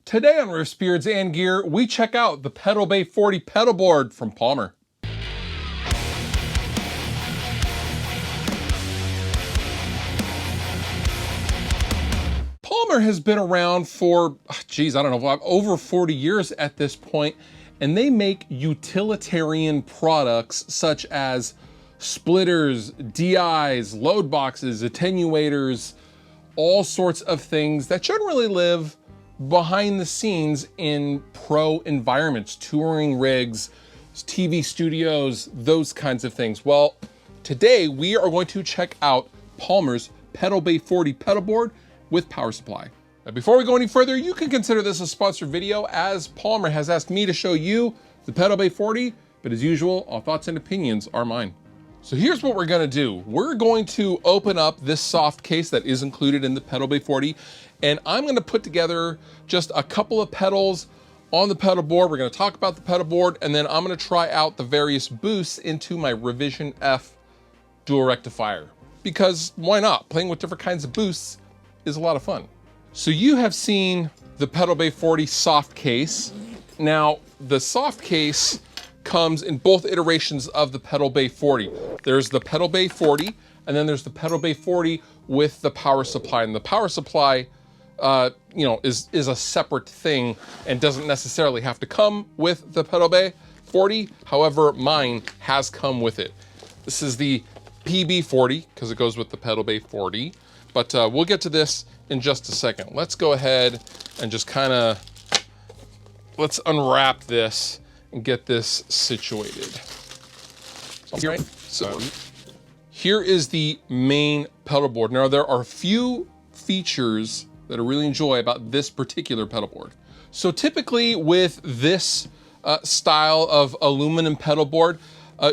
Today on Riffs, Beards, and Gear, we check out the PedalBay 40 pedal board from Palmer. Palmer has been around for, geez, I don't know, over 40 years at this point, and they make utilitarian products such as splitters, DIs, load boxes, attenuators, all sorts of things that generally live behind the scenes in pro environments, touring rigs, TV studios, those kinds of things. Well, today we are going to check out Palmer's PedalBay 40 pedal board with power supply. Now, before we go any further, you can consider this a sponsored video, as Palmer has asked me to show you the PedalBay 40, but as usual, all thoughts and opinions are mine. So here's what we're gonna do. We're going to open up this soft case that is included in the PedalBay 40, and I'm gonna put together just a couple of pedals on the pedal board. We're gonna talk about the pedal board, and then I'm gonna try out the various boosts into my Revision F dual rectifier. Because why not? Playing with different kinds of boosts is a lot of fun. So you have seen the PedalBay 40 soft case. Now, the soft case comes in both iterations of the PedalBay 40. There's the PedalBay 40, and then there's the PedalBay 40 with the power supply. And the power supply, is a separate thing and doesn't necessarily have to come with the PedalBay 40. However, mine has come with it. This is the PB40 because it goes with the PedalBay 40. But we'll get to this in just a second. Let's go ahead and just let's unwrap this and get this situated. So here is the main pedal board. Now, there are a few features that I really enjoy about this particular pedal board. So typically with this style of aluminum pedal board,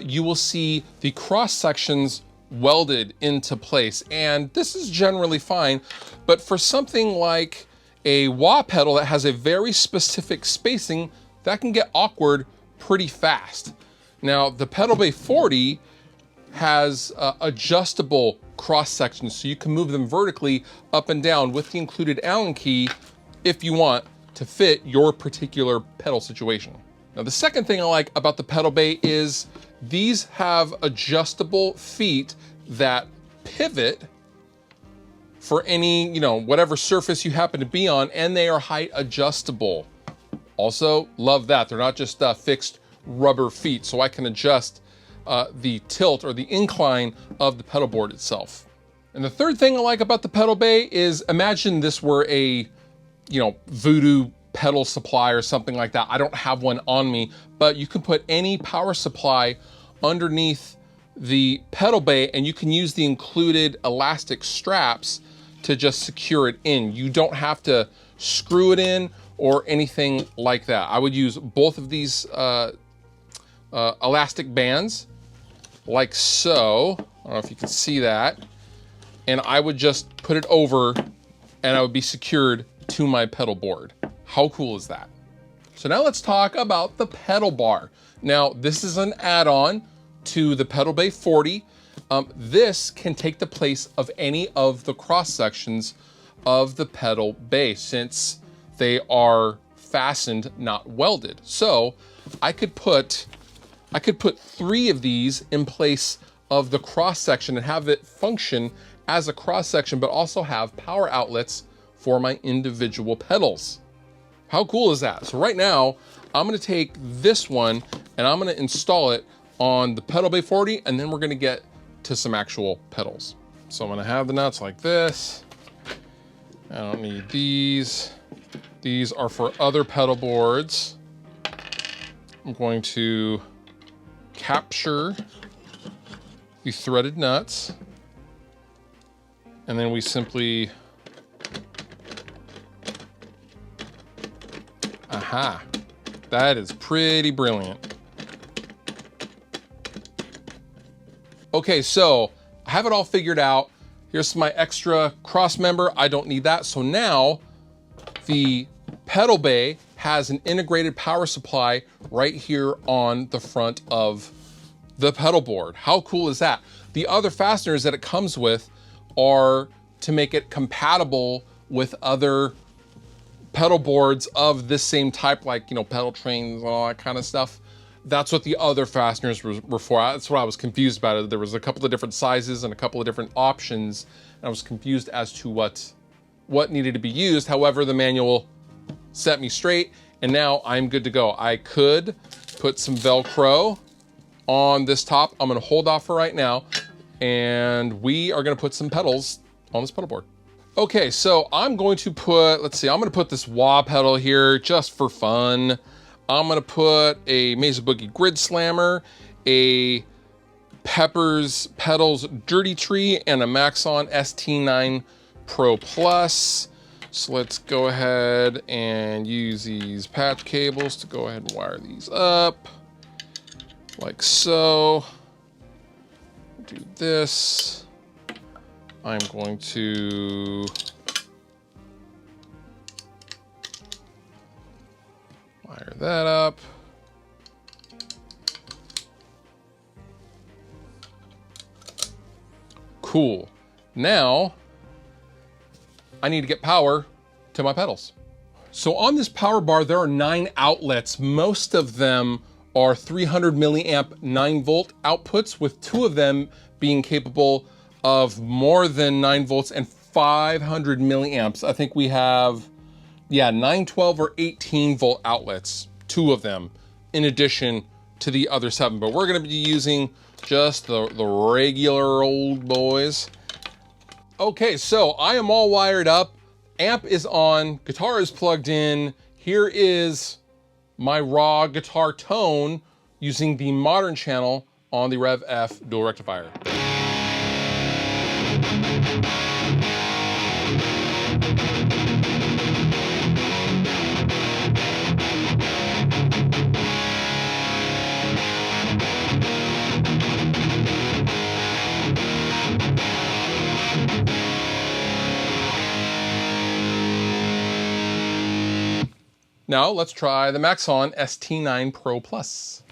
you will see the cross sections welded into place, and this is generally fine. But for something like a wah pedal that has a very specific spacing, that can get awkward pretty fast. Now, the PedalBay 40 has adjustable cross sections, so you can move them vertically up and down with the included Allen key if you want to fit your particular pedal situation. Now, the second thing I like about the PedalBay is these have adjustable feet that pivot for any, whatever surface you happen to be on, and they are height adjustable. Also, love that. They're not just fixed rubber feet, so I can adjust the tilt or the incline of the pedal board itself. And the third thing I like about the PedalBay is, imagine this were a, Voodoo pedal supply or something like that. I don't have one on me, but you can put any power supply underneath the PedalBay, and you can use the included elastic straps to just secure it in. You don't have to screw it in or anything like that. I would use both of these elastic bands, like so. I don't know if you can see that. And I would just put it over, and I would be secured to my pedal board. How cool is that? So now let's talk about the pedal bar. Now, this is an add-on to the PedalBay 40. This can take the place of any of the cross sections of the PedalBay, since they are fastened, not welded. So I could put 3 of these in place of the cross section and have it function as a cross section, but also have power outlets for my individual pedals. How cool is that? So right now, I'm gonna take this one and I'm gonna install it on the PedalBay 40, and then we're gonna get to some actual pedals. So I'm gonna have the nuts like this. I don't need these. These are for other pedal boards. I'm going to capture the threaded nuts, and then we simply, aha, that is pretty brilliant. Okay, so I have it all figured out. Here's my extra cross member. I don't need that. So now the PedalBay has an integrated power supply right here on the front of the pedal board. How cool is that? The other fasteners that it comes with are to make it compatible with other pedal boards of this same type, like, you know, pedal trains and all that kind of stuff. That's what the other fasteners were for. That's what I was confused about. There was a couple of different sizes and a couple of different options, and I was confused as to what needed to be used. However, the manual set me straight, and now I'm good to go. I could put some Velcro on this top. I'm gonna hold off for right now, and we are gonna put some pedals on this pedal board. Okay, so I'm going to put, let's see, I'm gonna put this wah pedal here just for fun. I'm gonna put a Mesa Boogie Grid Slammer, a Peppers Pedals Dirty Tree, and a Maxon ST9 Pro Plus. So let's go ahead and use these patch cables to go ahead and wire these up, like so. Do this. I'm going to wire that up. Cool. Now, I need to get power to my pedals. So on this power bar, there are 9 outlets. Most of them are 300 milliamp 9-volt outputs, with 2 of them being capable of more than 9 volts and 500 milliamps. I think we have, yeah, 9, 12, or 18 volt outlets, 2 of them, in addition to the other 7. But we're gonna be using just the regular old boys. Okay, so I am all wired up. Amp is on, guitar is plugged in. Here is my raw guitar tone using the modern channel on the Rev F dual rectifier. Now let's try the Maxon ST9 Pro Plus.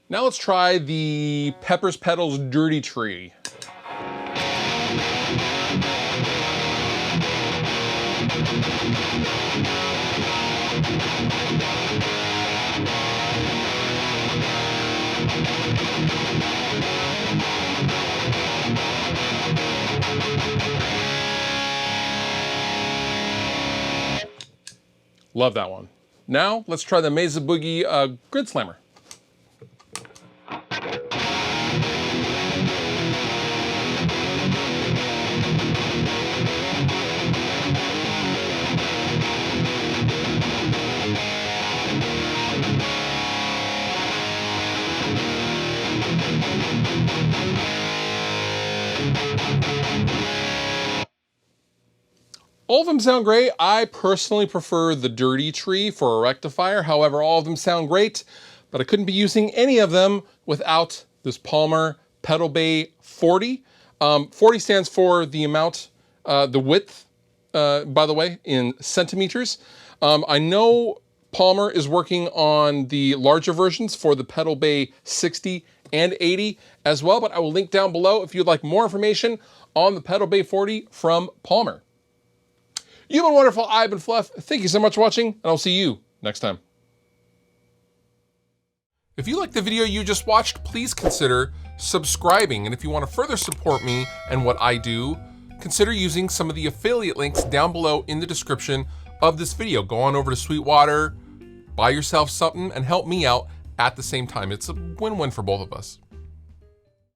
Now let's try the Peppers Pedals Dirty Tree. Love that one. Now let's try the Mesa Boogie Grid Slammer. All of them sound great. I personally prefer the Dirty Tree for a rectifier. However, all of them sound great, but I couldn't be using any of them without this Palmer PedalBay 40. 40 stands for the amount, the width, by the way, in centimeters. I know Palmer is working on the larger versions for the PedalBay 60 and 80 as well, but I will link down below if you'd like more information on the PedalBay 40 from Palmer. You've been wonderful. I've been Fluff. Thank you so much for watching, and I'll see you next time. If you liked the video you just watched, please consider subscribing. And if you want to further support me and what I do, consider using some of the affiliate links down below in the description of this video. Go on over to Sweetwater, buy yourself something, and help me out at the same time. It's a win-win for both of us.